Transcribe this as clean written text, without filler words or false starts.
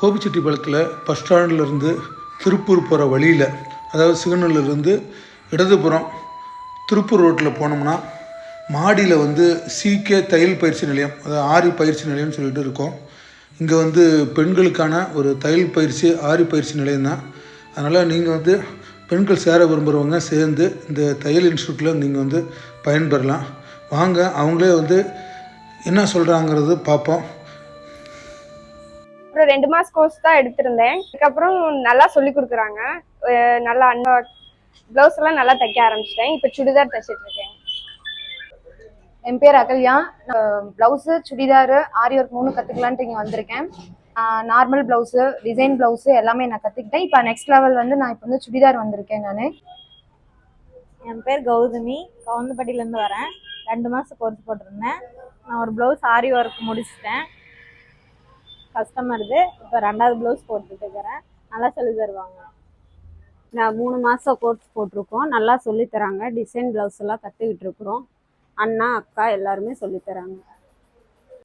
கோபிச்செட்டிப்பாளையத்தில் பஸ் ஸ்டாண்ட்லேருந்து திருப்பூர் போகிற வழியில், அதாவது சிக்னல்லேருந்து இடதுபுறம் திருப்பூர் ரோட்டில் போனோம்னா மாடியில் வந்து சிகே தையல் பயிற்சி நிலையம், அதாவது ஆரி பயிற்சி நிலையம்னு சொல்லிட்டு இருக்கோம். இங்கே வந்து பெண்களுக்கான ஒரு தையல் பயிற்சி ஆரி பயிற்சி நிலையம் தான். அதனால் நீங்கள் வந்து பெண்கள் சேர விரும்புகிறவங்க சேர்ந்து இந்த தையல் இன்ஸ்டியூட்டில் நீங்கள் வந்து பயன்பெறலாம். வாங்க, அவங்களே வந்து என்ன சொல்கிறாங்கிறது பார்ப்போம். ஒரு 2 மாசம் கோர்ஸ் தான் எடுத்திருந்தேன். அதுக்கப்புறம் நல்லா சொல்லி கொடுக்குறாங்க. நல்லா அந்த ப்ளவுஸ் எல்லாம் நல்லா தைக்க ஆரம்பிச்சிட்டேன். இப்போ சுடிதார் தைச்சிட்டு இருக்கேன். என் பேர் அகல்யா. ப்ளவுஸு, சுடிதாரு, ஆரி ஒர்க் 3 கற்றுக்கலான்ட்டு இங்கே வந்திருக்கேன். நார்மல் ப்ளவுஸு, டிசைன் ப்ளவுஸு எல்லாமே நான் கற்றுக்கிட்டேன். இப்போ நெக்ஸ்ட் லெவல் வந்து நான் இப்போ வந்து சுடிதார் வந்திருக்கேன் நான். என் பேர் கௌதமி, கவுந்தப்பட்டியிலேருந்து வரேன். 2 மாதம் கோர்ஸ் போட்டிருந்தேன். நான் ஒரு ப்ளவுஸ் ஆரி ஒர்க் முடிச்சிட்டேன். கஸ்டமருது இப்போ 2வது ப்ளவுஸ் போட்டுட்டு இருக்கிறேன். நல்லா சொல்லி தருவாங்க. நான் 3 மாதம் கோர்ஸ் போட்டிருக்கோம். நல்லா சொல்லித்தராங்க. டிசைன் ப்ளவுஸ் எல்லாம் கற்றுக்கிட்டு இருக்கிறோம். அண்ணா அக்கா எல்லாருமே சொல்லித்தராங்க.